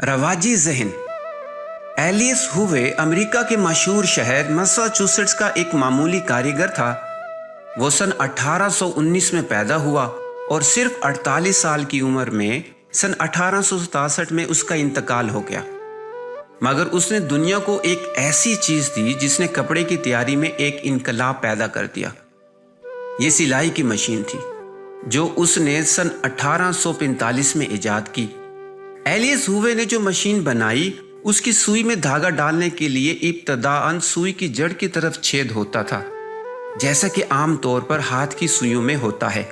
رواجی ذہن۔ ایلیس ہووے امریکہ کے مشہور شہر میساچوسیٹس کا ایک معمولی کاریگر تھا۔ وہ سن 1819 میں پیدا ہوا اور صرف 48 سال کی عمر میں سن 1867 میں اس کا انتقال ہو گیا، مگر اس نے دنیا کو ایک ایسی چیز دی جس نے کپڑے کی تیاری میں ایک انقلاب پیدا کر دیا۔ یہ سلائی کی مشین تھی جو اس نے سن 1845 میں ایجاد کی۔ ایلیس ہووے نے جو مشین بنائی اس کی سوئی میں دھاگا ڈالنے کے لیے ابتداءً سوئی کی جڑ کی طرف چھید ہوتا تھا، جیسا کہ عام طور پر ہاتھ کی سوئیوں میں ہوتا ہے۔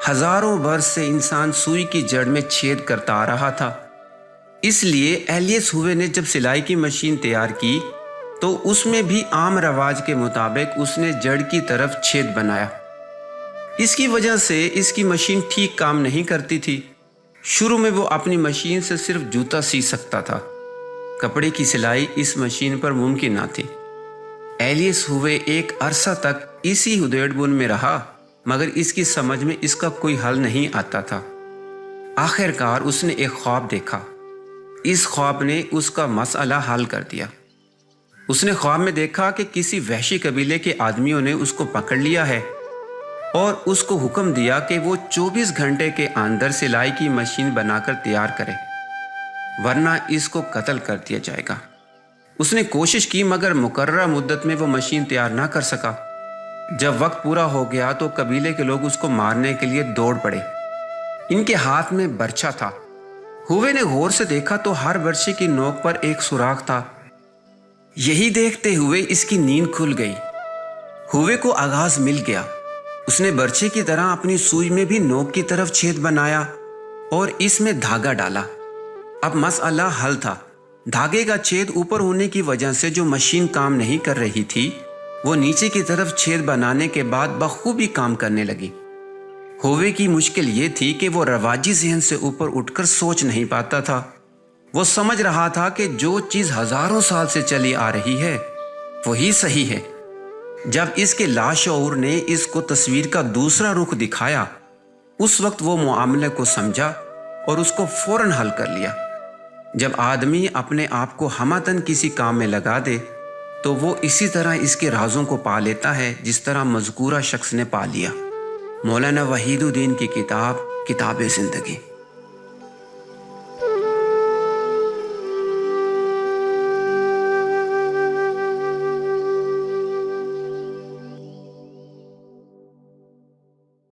ہزاروں برس سے انسان سوئی کی جڑ میں چھید کرتا آ رہا تھا، اس لیے ایلیس ہووے نے جب سلائی کی مشین تیار کی تو اس میں بھی عام رواج کے مطابق اس نے جڑ کی طرف چھید بنایا۔ اس کی وجہ سے اس کی مشین ٹھیک کام نہیں کرتی تھی۔ شروع میں وہ اپنی مشین سے صرف جوتا سی سکتا تھا، کپڑے کی سلائی اس مشین پر ممکن نہ تھی۔ ایلیس ہووے ایک عرصہ تک اسی ادھیڑ بن میں رہا، مگر اس کی سمجھ میں اس کا کوئی حل نہیں آتا تھا۔ آخر کار اس نے ایک خواب دیکھا۔ اس خواب نے اس کا مسئلہ حل کر دیا۔ اس نے خواب میں دیکھا کہ کسی وحشی قبیلے کے آدمیوں نے اس کو پکڑ لیا ہے اور اس کو حکم دیا کہ وہ 24 گھنٹے کے اندر سلائی کی مشین بنا کر تیار کرے، ورنہ اس کو قتل کر دیا جائے گا۔ اس نے کوشش کی مگر مقررہ مدت میں وہ مشین تیار نہ کر سکا۔ جب وقت پورا ہو گیا تو قبیلے کے لوگ اس کو مارنے کے لیے دوڑ پڑے۔ ان کے ہاتھ میں برچھا تھا۔ ہووے نے غور سے دیکھا تو ہر برچھے کی نوک پر ایک سوراخ تھا۔ یہی دیکھتے ہوئے اس کی نیند کھل گئی۔ ہووے کو آغاز مل گیا۔ اس نے برچھے کی طرح اپنی سوئی میں بھی نوک کی طرف چھید بنایا اور اس میں دھاگا ڈالا۔ اب مسئلہ حل تھا۔ دھاگے کا چھید اوپر ہونے کی وجہ سے جو مشین کام نہیں کر رہی تھی وہ نیچے کی طرف چھید بنانے کے بعد بخوبی کام کرنے لگی۔ ہووے کی مشکل یہ تھی کہ وہ رواجی ذہن سے اوپر اٹھ کر سوچ نہیں پاتا تھا۔ وہ سمجھ رہا تھا کہ جو چیز ہزاروں سال سے چلی آ رہی ہے وہی صحیح ہے۔ جب اس کے لاشعور نے اس کو تصویر کا دوسرا رخ دکھایا، اس وقت وہ معاملے کو سمجھا اور اس کو فوراً حل کر لیا۔ جب آدمی اپنے آپ کو ہمتاً کسی کام میں لگا دے تو وہ اسی طرح اس کے رازوں کو پا لیتا ہے جس طرح مذکورہ شخص نے پا لیا۔ مولانا وحید الدین کی کتاب کتاب زندگی۔